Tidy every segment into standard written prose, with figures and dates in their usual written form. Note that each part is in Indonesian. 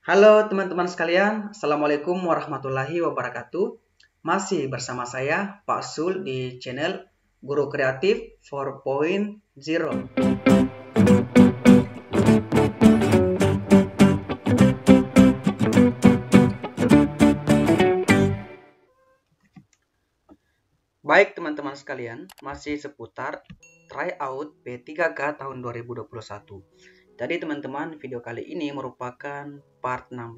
Halo teman-teman sekalian, Assalamualaikum warahmatullahi wabarakatuh. Masih bersama saya, Pak Sul, di channel Guru Kreatif 4.0. Baik teman-teman sekalian, masih seputar tryout P3K tahun 2021. Jadi teman-teman, video kali ini merupakan part 16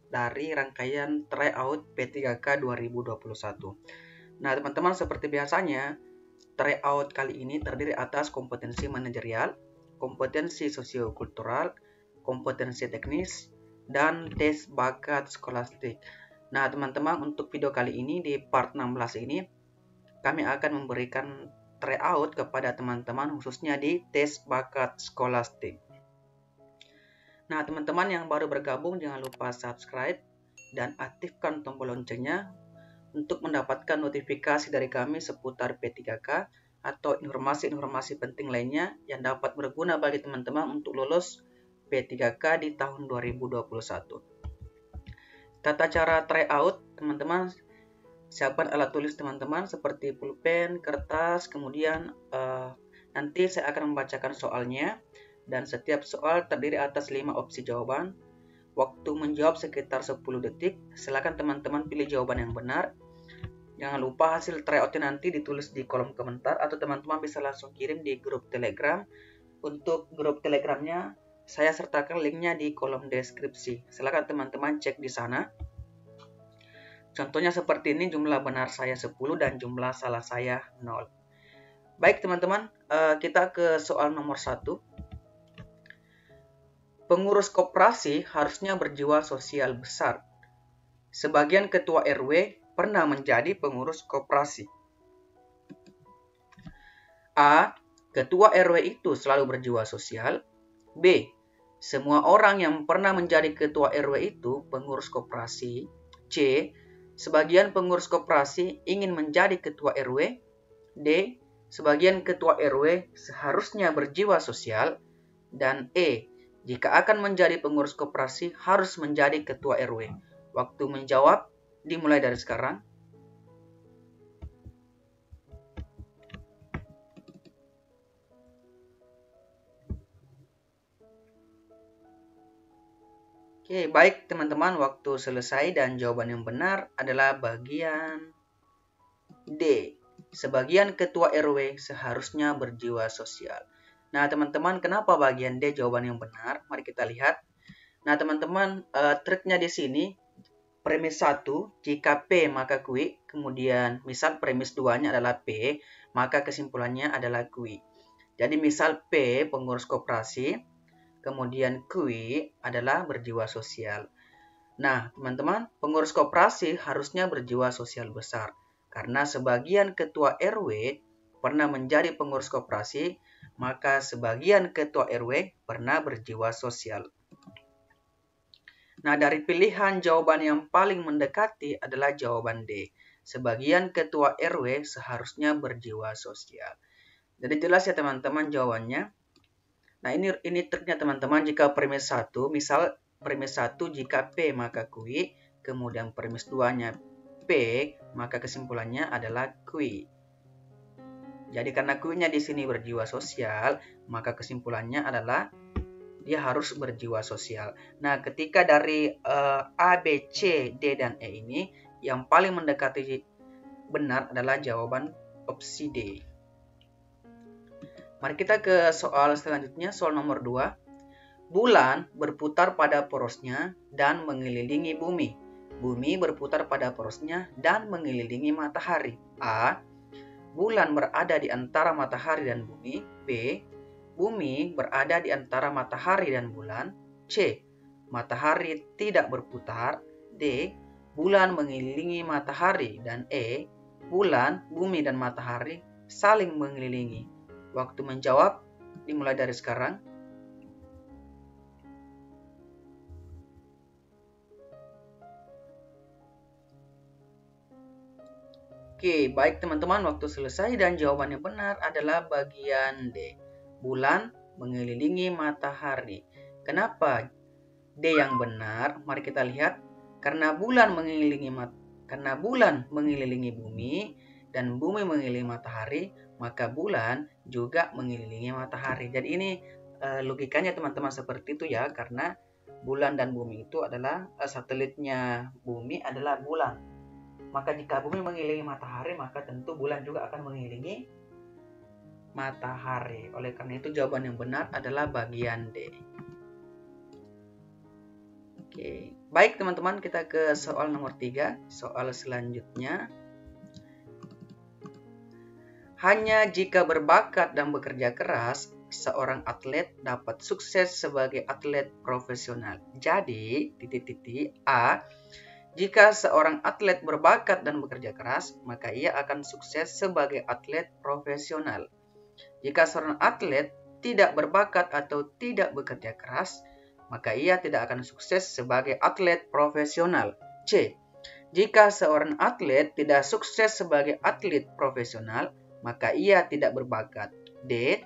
dari rangkaian tryout P3K 2021. Nah teman-teman, seperti biasanya, tryout kali ini terdiri atas kompetensi manajerial, kompetensi sosiokultural, kompetensi teknis, dan tes bakat skolastik. Nah teman-teman, untuk video kali ini di part 16 ini, kami akan memberikan tryout kepada teman-teman khususnya di tes bakat skolastik. Nah, teman-teman yang baru bergabung jangan lupa subscribe dan aktifkan tombol loncengnya untuk mendapatkan notifikasi dari kami seputar P3K atau informasi-informasi penting lainnya yang dapat berguna bagi teman-teman untuk lulus P3K di tahun 2021. Tata cara tryout, teman-teman, siapkan alat tulis teman-teman seperti pulpen, kertas, kemudian nanti saya akan membacakan soalnya. Dan setiap soal terdiri atas 5 opsi jawaban. Waktu menjawab sekitar 10 detik. Silakan teman-teman pilih jawaban yang benar. Jangan lupa hasil tryoutnya nanti ditulis di kolom komentar atau teman-teman bisa langsung kirim di grup Telegram. Untuk grup Telegramnya saya sertakan linknya di kolom deskripsi. Silakan teman-teman cek di sana. Contohnya seperti ini, jumlah benar saya 10 dan jumlah salah saya 0. Baik teman-teman, kita ke soal nomor 1. Pengurus koperasi harusnya berjiwa sosial besar. Sebagian ketua RW pernah menjadi pengurus koperasi. A. Ketua RW itu selalu berjiwa sosial. B. Semua orang yang pernah menjadi ketua RW itu pengurus koperasi. C. Sebagian pengurus koperasi ingin menjadi ketua RW. D. Sebagian ketua RW seharusnya berjiwa sosial. Dan E. Jika akan menjadi pengurus koperasi, harus menjadi ketua RW. Waktu menjawab dimulai dari sekarang. Oke, baik teman-teman, waktu selesai dan jawaban yang benar adalah bagian D. Sebagian ketua RW seharusnya berjiwa sosial. Nah, teman-teman, kenapa bagian D jawaban yang benar? Mari kita lihat. Nah, teman-teman, triknya di sini, premis 1, jika P maka Q, kemudian misal premis 2-nya adalah P, maka kesimpulannya adalah Q. Jadi misal P, pengurus koperasi, kemudian Q adalah berjiwa sosial. Nah, teman-teman, pengurus koperasi harusnya berjiwa sosial besar. Karena sebagian ketua RW pernah menjadi pengurus koperasi, maka sebagian ketua RW pernah berjiwa sosial. Nah, dari pilihan jawaban yang paling mendekati adalah jawaban D. Sebagian ketua RW seharusnya berjiwa sosial. Jadi jelas ya teman-teman jawabannya. Nah, ini triknya teman-teman. Jika premis 1, misal premis 1 jika P maka Q, kemudian premis 2-nya P, maka kesimpulannya adalah Q. Jadi karena Q-nya di sini berjiwa sosial, maka kesimpulannya adalah dia harus berjiwa sosial. Nah, ketika dari A, B, C, D, dan E ini, yang paling mendekati benar adalah jawaban opsi D. Mari kita ke soal selanjutnya, soal nomor 2. Bulan berputar pada porosnya dan mengelilingi bumi. Bumi berputar pada porosnya dan mengelilingi matahari. A. Bulan berada di antara matahari dan bumi. B. Bumi berada di antara matahari dan bulan. C. Matahari tidak berputar. D. Bulan mengelilingi matahari. Dan E. Bulan, bumi, dan matahari saling mengelilingi. Waktu menjawab dimulai dari sekarang. Oke, baik teman-teman, waktu selesai dan jawabannya benar adalah bagian D. Bulan mengelilingi matahari. Kenapa D yang benar. Mari kita lihat. Karena bulan mengelilingi bumi dan bumi mengelilingi matahari, maka bulan juga mengelilingi matahari. Jadi ini logikanya teman-teman seperti itu ya, karena bulan dan bumi itu adalah satelitnya bumi adalah bulan. Maka jika bumi mengelilingi matahari, maka tentu bulan juga akan mengelilingi matahari. Oleh karena itu jawaban yang benar adalah bagian D. Oke, baik teman-teman, kita ke soal nomor 3. Soal selanjutnya. Hanya jika berbakat dan bekerja keras, seorang atlet dapat sukses sebagai atlet profesional. Jadi, A, jika seorang atlet berbakat dan bekerja keras, maka ia akan sukses sebagai atlet profesional. Jika seorang atlet tidak berbakat atau tidak bekerja keras, maka ia tidak akan sukses sebagai atlet profesional. C, jika seorang atlet tidak sukses sebagai atlet profesional, maka ia tidak berbakat. D,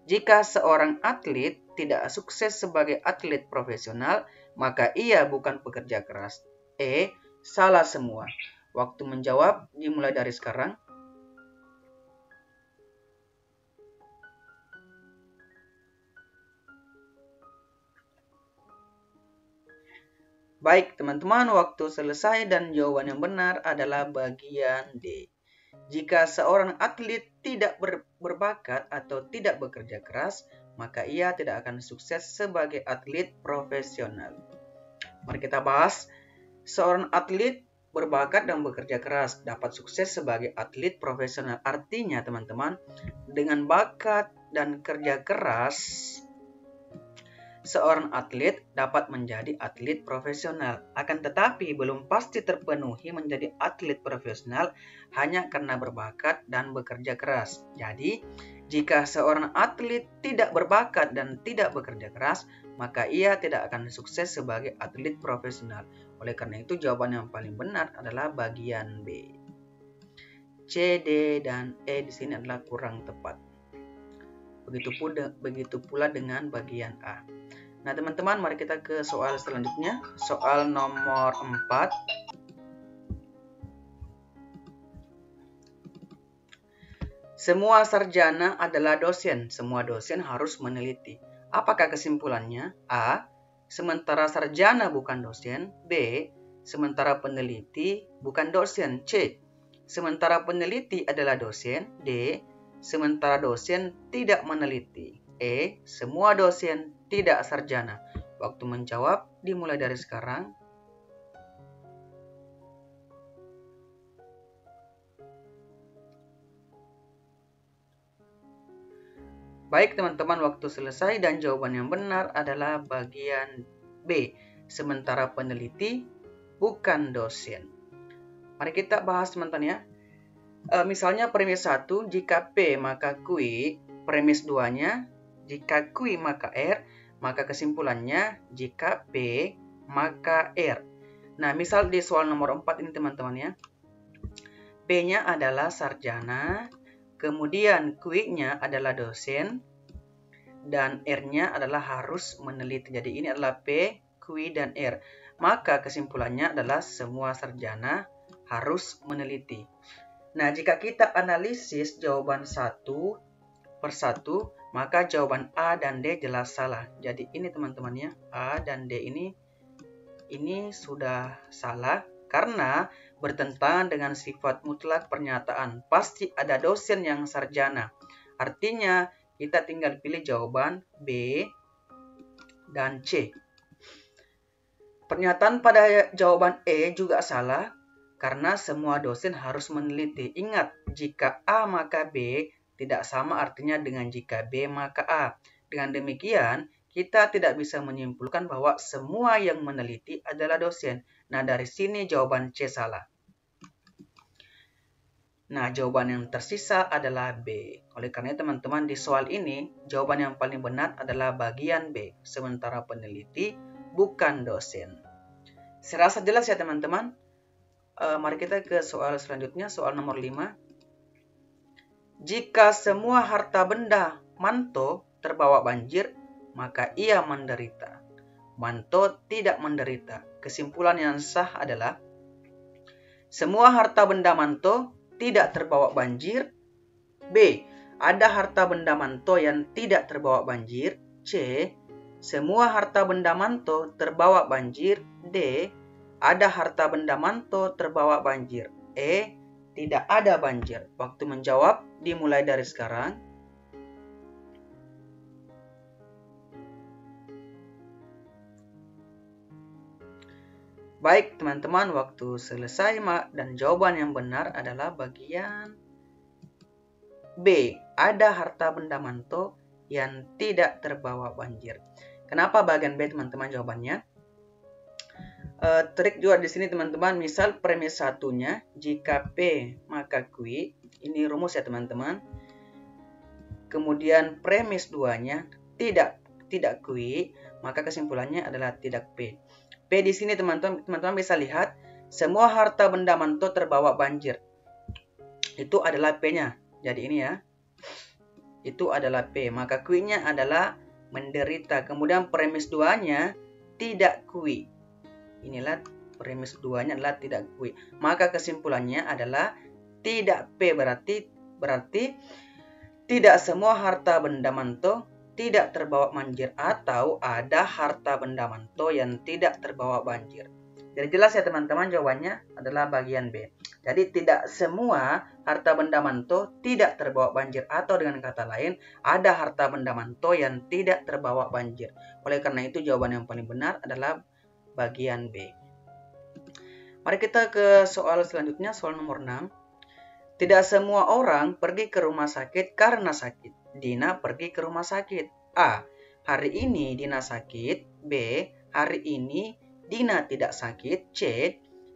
jika seorang atlet tidak sukses sebagai atlet profesional, maka ia bukan pekerja keras. E, salah semua. Waktu menjawab dimulai dari sekarang. Baik teman-teman, waktu selesai dan jawaban yang benar adalah bagian D. Jika seorang atlet tidak berbakat atau tidak bekerja keras, maka ia tidak akan sukses sebagai atlet profesional. Mari kita bahas. Seorang atlet berbakat dan bekerja keras dapat sukses sebagai atlet profesional. Artinya teman-teman, dengan bakat dan kerja keras, seorang atlet dapat menjadi atlet profesional. Akan tetapi belum pasti terpenuhi menjadi atlet profesional hanya karena berbakat dan bekerja keras. Jadi, jika seorang atlet tidak berbakat dan tidak bekerja keras, maka ia tidak akan sukses sebagai atlet profesional. Oleh karena itu, jawaban yang paling benar adalah bagian B. C, D, dan E di sini adalah kurang tepat. Begitu pula dengan bagian A. Nah teman-teman, mari kita ke soal selanjutnya. Soal nomor 4. Semua sarjana adalah dosen. Semua dosen harus meneliti. Apakah kesimpulannya? A, sementara sarjana bukan dosen. B, sementara peneliti bukan dosen. C, sementara peneliti adalah dosen. D, sementara dosen tidak meneliti. E, semua dosen tidak sarjana. Waktu menjawab dimulai dari sekarang. Baik teman-teman, waktu selesai dan jawaban yang benar adalah bagian B. Sementara peneliti bukan dosen. Mari kita bahas teman-teman ya. Misalnya premis 1, jika P maka Q. Premis 2-nya, jika Q maka R, maka kesimpulannya jika P maka R. Nah, misal di soal nomor 4 ini teman-teman ya. P-nya adalah sarjana, kemudian Q-nya adalah dosen, dan R-nya adalah harus meneliti. Jadi ini adalah P, Q, dan R. Maka kesimpulannya adalah semua sarjana harus meneliti. Nah, jika kita analisis jawaban satu per satu, maka jawaban A dan D jelas salah. Jadi ini teman-teman ya, A dan D ini sudah salah karena bertentangan dengan sifat mutlak pernyataan. Pasti ada dosen yang sarjana. Artinya kita tinggal pilih jawaban B dan C. Pernyataan pada jawaban E juga salah karena semua dosen harus meneliti. Ingat, jika A maka B tidak sama artinya dengan jika B maka A. Dengan demikian, kita tidak bisa menyimpulkan bahwa semua yang meneliti adalah dosen. Nah, dari sini jawaban C salah. Nah, jawaban yang tersisa adalah B. Oleh karena itu, teman-teman, di soal ini, jawaban yang paling benar adalah bagian B. Sementara peneliti bukan dosen. Saya rasa jelas ya, teman-teman. Mari kita ke soal selanjutnya, soal nomor 5. Jika semua harta benda Manto terbawa banjir, maka ia menderita. manto tidak menderita. Kesimpulan yang sah adalah semua harta benda manto tidak terbawa banjir. B. Ada harta benda manto yang tidak terbawa banjir. C. Semua harta benda manto terbawa banjir. D. Ada harta benda manto terbawa banjir. E. Tidak ada banjir. Waktu menjawab dimulai dari sekarang. Baik teman-teman, waktu selesai dan jawaban yang benar adalah bagian B. Ada harta benda manto yang tidak terbawa banjir. Kenapa bagian B teman-teman jawabannya? Trik juga di sini teman-teman, misal premis satunya jika P maka Q, ini rumus ya teman-teman. Kemudian premis 2-nya tidak Q, maka kesimpulannya adalah tidak P. P di sini teman-teman bisa lihat semua harta benda manto terbawa banjir. Itu adalah P-nya. Jadi ini ya. Itu adalah P. Maka Q-nya adalah menderita. Kemudian premis 2-nya tidak Q. Inilah premis 2-nya adalah tidak Q. Maka kesimpulannya adalah tidak P, berarti tidak semua harta benda manto tidak terbawa banjir atau ada harta benda manto yang tidak terbawa banjir. Jadi jelas ya teman-teman, jawabannya adalah bagian B. Jadi tidak semua harta benda manto tidak terbawa banjir atau dengan kata lain ada harta benda manto yang tidak terbawa banjir. Oleh karena itu jawaban yang paling benar adalah bagian B. Mari kita ke soal selanjutnya, soal nomor 6. Tidak semua orang pergi ke rumah sakit karena sakit. Dina pergi ke rumah sakit. A. Hari ini Dina sakit. B. Hari ini Dina tidak sakit. C.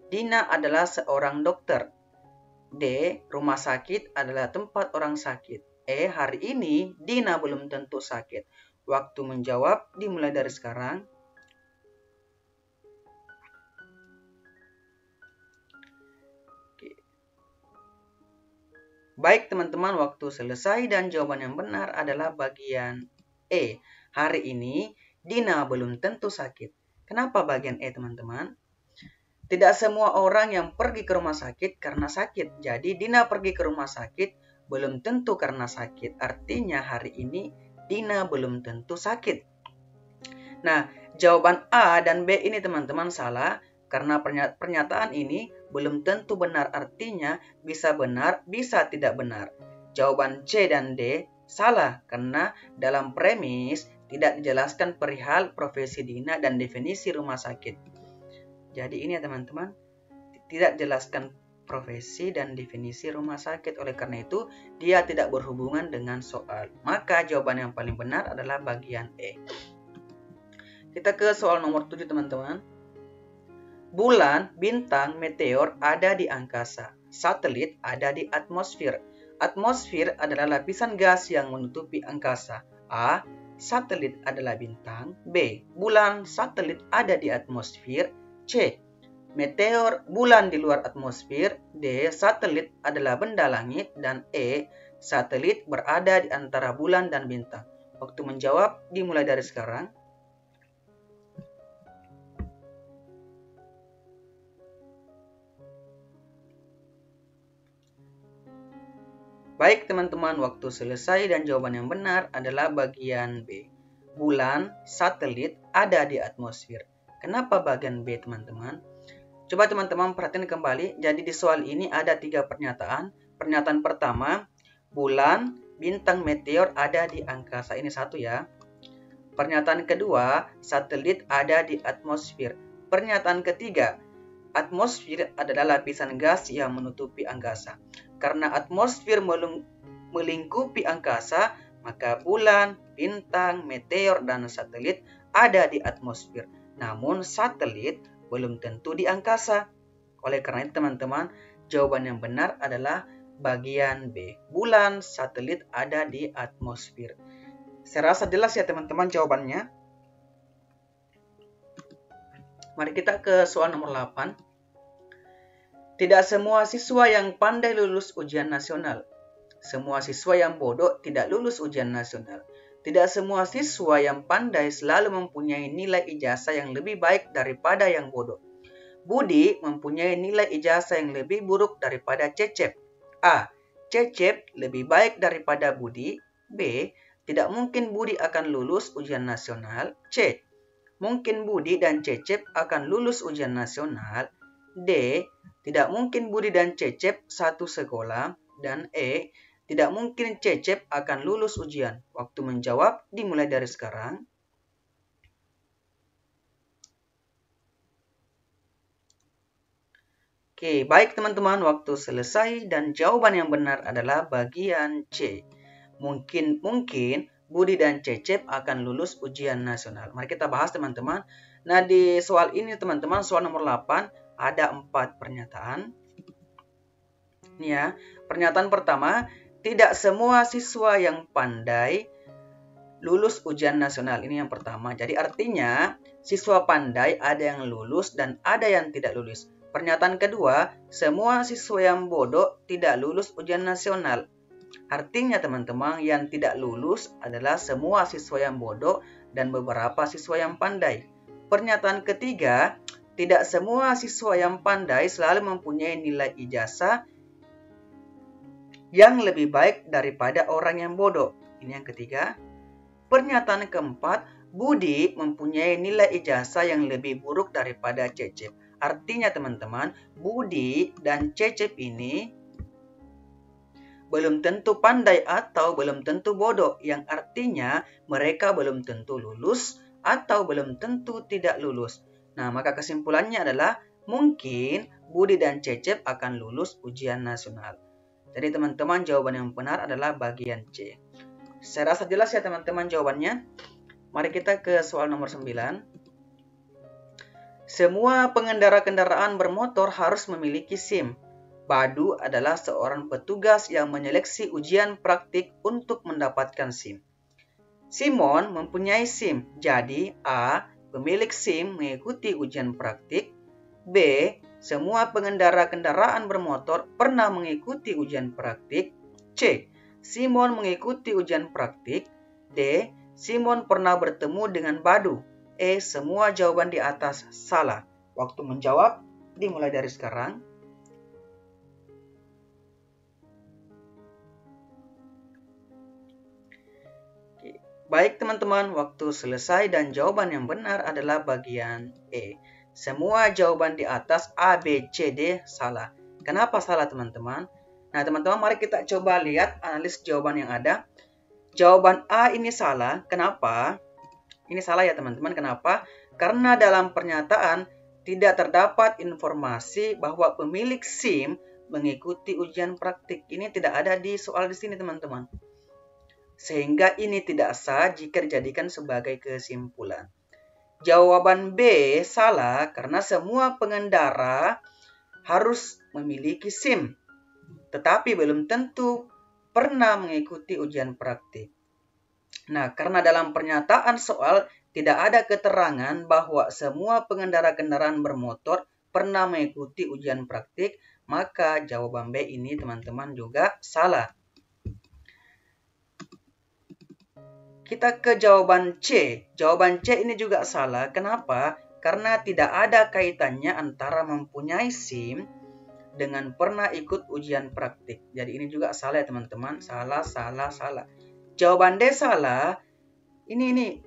Dina adalah seorang dokter. D. Rumah sakit adalah tempat orang sakit. E. Hari ini Dina belum tentu sakit. Waktu menjawab dimulai dari sekarang. Baik teman-teman, waktu selesai dan jawaban yang benar adalah bagian E. Hari ini Dina belum tentu sakit. Kenapa bagian E teman-teman? Tidak semua orang yang pergi ke rumah sakit karena sakit. Jadi Dina pergi ke rumah sakit belum tentu karena sakit. Artinya hari ini Dina belum tentu sakit. Nah, jawaban A dan B ini teman-teman salah. Karena pernyataan ini belum tentu benar, artinya bisa benar, bisa tidak benar. Jawaban C dan D salah karena dalam premis tidak dijelaskan perihal profesi Dina dan definisi rumah sakit. Jadi ini ya teman-teman, tidak dijelaskan profesi dan definisi rumah sakit. Oleh karena itu, dia tidak berhubungan dengan soal. Maka jawaban yang paling benar adalah bagian E. Kita ke soal nomor 7 teman-teman. Bulan, bintang, meteor ada di angkasa. Satelit ada di atmosfer. Atmosfer adalah lapisan gas yang menutupi angkasa. A. Satelit adalah bintang. B. Bulan, satelit ada di atmosfer. C. Meteor, bulan di luar atmosfer. D. Satelit adalah benda langit. Dan E. Satelit berada di antara bulan dan bintang. Waktu menjawab dimulai dari sekarang. Baik teman-teman, waktu selesai dan jawaban yang benar adalah bagian B. Bulan, satelit ada di atmosfer. Kenapa bagian B teman-teman? Coba teman-teman perhatikan kembali. Jadi di soal ini ada 3 pernyataan. Pernyataan pertama, bulan, bintang, meteor ada di angkasa. Ini satu ya. Pernyataan kedua, satelit ada di atmosfer. Pernyataan ketiga, atmosfer adalah lapisan gas yang menutupi angkasa. Karena atmosfer melingkupi angkasa, maka bulan, bintang, meteor, dan satelit ada di atmosfer. Namun satelit belum tentu di angkasa. Oleh karena itu teman-teman, jawaban yang benar adalah bagian B. Bulan, satelit ada di atmosfer. Saya rasa jelas ya teman-teman jawabannya. Mari kita ke soal nomor 8. Tidak semua siswa yang pandai lulus ujian nasional. Semua siswa yang bodoh tidak lulus ujian nasional. tidak semua siswa yang pandai selalu mempunyai nilai ijazah yang lebih baik daripada yang bodoh. Budi mempunyai nilai ijazah yang lebih buruk daripada Cecep. A. Cecep lebih baik daripada Budi. B. Tidak mungkin Budi akan lulus ujian nasional. C. Mungkin Budi dan Cecep akan lulus ujian nasional. D. Tidak mungkin Budi dan Cecep satu sekolah. Dan E. Tidak mungkin Cecep akan lulus ujian. Waktu menjawab dimulai dari sekarang. Oke, baik teman-teman, waktu selesai dan jawaban yang benar adalah bagian C. Mungkin Budi dan Cecep akan lulus ujian nasional. Mari kita bahas teman-teman. Nah, di soal ini teman-teman, soal nomor 8 ada 4 pernyataan. Ini ya, pernyataan pertama, tidak semua siswa yang pandai lulus ujian nasional. Ini yang pertama. Jadi artinya siswa pandai ada yang lulus dan ada yang tidak lulus. Pernyataan kedua, semua siswa yang bodoh tidak lulus ujian nasional. Artinya teman-teman, yang tidak lulus adalah semua siswa yang bodoh dan beberapa siswa yang pandai. Pernyataan ketiga, tidak semua siswa yang pandai selalu mempunyai nilai ijazah yang lebih baik daripada orang yang bodoh. Ini yang ketiga. Pernyataan keempat, Budi mempunyai nilai ijazah yang lebih buruk daripada Cecep. Artinya teman-teman, Budi dan Cecep ini belum tentu pandai atau belum tentu bodoh, yang artinya mereka belum tentu lulus atau belum tentu tidak lulus. Nah, maka kesimpulannya adalah mungkin Budi dan Cecep akan lulus ujian nasional. Jadi teman-teman, jawaban yang benar adalah bagian C. Saya rasa jelas ya teman-teman jawabannya. Mari kita ke soal nomor 9. Semua pengendara kendaraan bermotor harus memiliki SIM. Badu adalah seorang petugas yang menyeleksi ujian praktik untuk mendapatkan SIM. Simon mempunyai SIM, jadi A. Pemilik SIM mengikuti ujian praktik. B. Semua pengendara kendaraan bermotor pernah mengikuti ujian praktik. C. Simon mengikuti ujian praktik. D. Simon pernah bertemu dengan Badu. E. Semua jawaban di atas salah. Waktu menjawab dimulai dari sekarang. Baik teman-teman, waktu selesai dan jawaban yang benar adalah bagian E. Semua jawaban di atas A, B, C, D salah. Kenapa salah teman-teman? Nah teman-teman, mari kita coba lihat analis jawaban yang ada. Jawaban A ini salah. Kenapa? Ini salah ya teman-teman. Kenapa? Karena dalam pernyataan tidak terdapat informasi bahwa pemilik SIM mengikuti ujian praktik. Ini tidak ada di soal di sini teman-teman. Sehingga ini tidak sah jika dijadikan sebagai kesimpulan. Jawaban B salah karena semua pengendara harus memiliki SIM. Tetapi belum tentu pernah mengikuti ujian praktik. Nah, karena dalam pernyataan soal tidak ada keterangan bahwa semua pengendara kendaraan bermotor pernah mengikuti ujian praktik, maka jawaban B ini teman-teman juga salah. Kita ke jawaban C. Jawaban C ini juga salah. Kenapa? Karena tidak ada kaitannya antara mempunyai SIM dengan pernah ikut ujian praktik. Jadi ini juga salah ya teman-teman. Salah. Jawaban D salah. Ini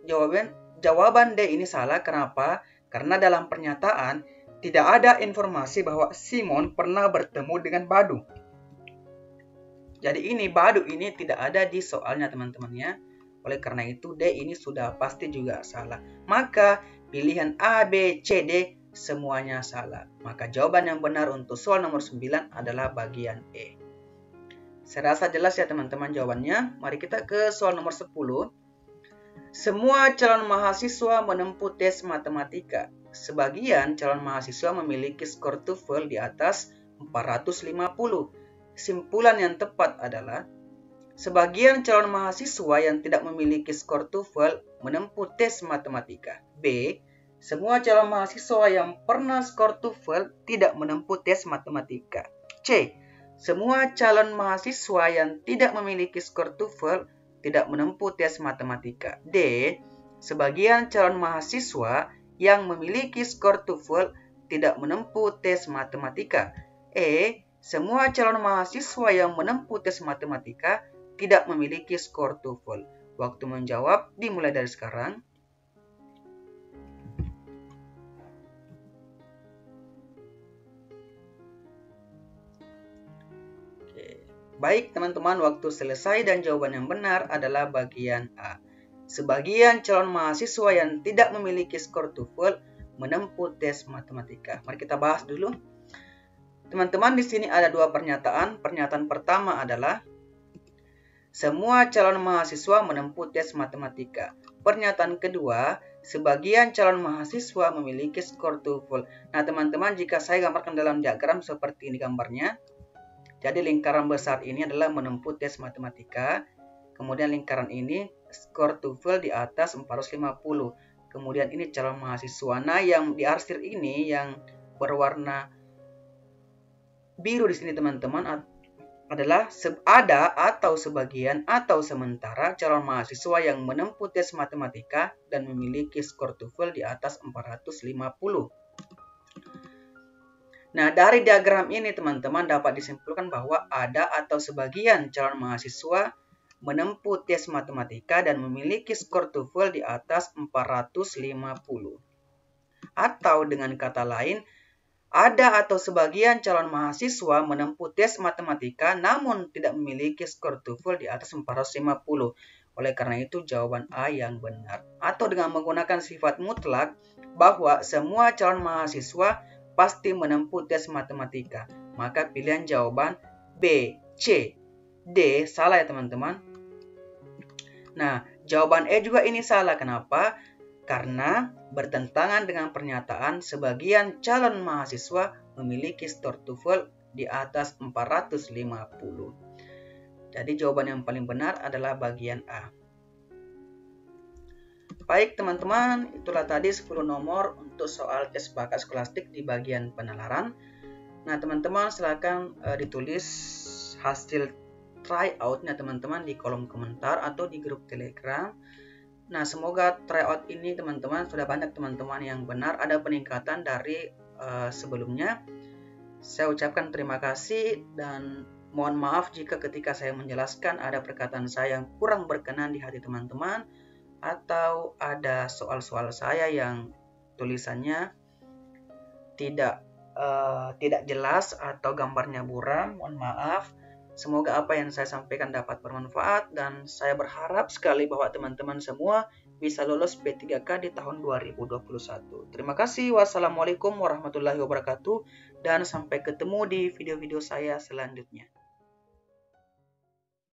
jawaban D ini salah. Kenapa? Karena dalam pernyataan tidak ada informasi bahwa Simon pernah bertemu dengan Badu. Jadi ini Badu ini tidak ada di soalnya teman-teman ya. Oleh karena itu D ini sudah pasti juga salah. Maka pilihan A, B, C, D semuanya salah. Maka jawaban yang benar untuk soal nomor 9 adalah bagian E. Saya rasa jelas ya teman-teman jawabannya. Mari kita ke soal nomor 10. Semua calon mahasiswa menempuh tes matematika. Sebagian calon mahasiswa memiliki skor TOEFL di atas 450. Kesimpulan yang tepat adalah sebagian calon mahasiswa yang tidak memiliki skor TOEFL menempuh tes matematika. B. Semua calon mahasiswa yang pernah skor TOEFL tidak menempuh tes matematika. C. Semua calon mahasiswa yang tidak memiliki skor TOEFL tidak menempuh tes matematika. D. Sebagian calon mahasiswa yang memiliki skor TOEFL tidak menempuh tes matematika. E. Semua calon mahasiswa yang menempuh tes matematika tidak memiliki skor TOEFL. Waktu menjawab dimulai dari sekarang. Baik teman-teman, waktu selesai dan jawaban yang benar adalah bagian A. Sebagian calon mahasiswa yang tidak memiliki skor TOEFL menempuh tes matematika. Mari kita bahas dulu. Teman-teman, di sini ada dua pernyataan. Pernyataan pertama adalah semua calon mahasiswa menempuh tes matematika. Pernyataan kedua, sebagian calon mahasiswa memiliki skor TOEFL. Nah teman-teman, jika saya gambarkan dalam diagram seperti ini gambarnya. Jadi lingkaran besar ini adalah menempuh tes matematika. Kemudian lingkaran ini skor TOEFL di atas 450. Kemudian ini calon mahasiswa. Nah, yang diarsir ini yang berwarna biru di sini teman-teman adalah ada atau sebagian atau sementara calon mahasiswa yang menempuh tes matematika dan memiliki skor TOEFL di atas 450. Nah, dari diagram ini teman-teman dapat disimpulkan bahwa ada atau sebagian calon mahasiswa menempuh tes matematika dan memiliki skor TOEFL di atas 450. Atau dengan kata lain, ada atau sebagian calon mahasiswa menempuh tes matematika namun tidak memiliki skor TOEFL di atas 450. Oleh karena itu jawaban A yang benar. Atau dengan menggunakan sifat mutlak bahwa semua calon mahasiswa pasti menempuh tes matematika. Maka pilihan jawaban B, C, D salah ya teman-teman. Nah, jawaban E juga ini salah. Kenapa? Karena bertentangan dengan pernyataan sebagian calon mahasiswa memiliki skor TOEFL di atas 450. Jadi jawaban yang paling benar adalah bagian A. Baik teman-teman, itulah tadi 10 nomor untuk soal tes bakat skolastik di bagian penalaran. Nah teman-teman silakan ditulis hasil tryout-nya teman-teman di kolom komentar atau di grup Telegram. Nah semoga tryout ini teman-teman sudah banyak teman-teman yang benar, ada peningkatan dari sebelumnya. Saya ucapkan terima kasih dan mohon maaf jika ketika saya menjelaskan ada perkataan saya yang kurang berkenan di hati teman-teman, atau ada soal-soal saya yang tulisannya tidak jelas atau gambarnya buram, mohon maaf. Semoga apa yang saya sampaikan dapat bermanfaat dan saya berharap sekali bahwa teman-teman semua bisa lulus P3K di tahun 2021. Terima kasih. Wassalamualaikum warahmatullahi wabarakatuh dan sampai ketemu di video-video saya selanjutnya.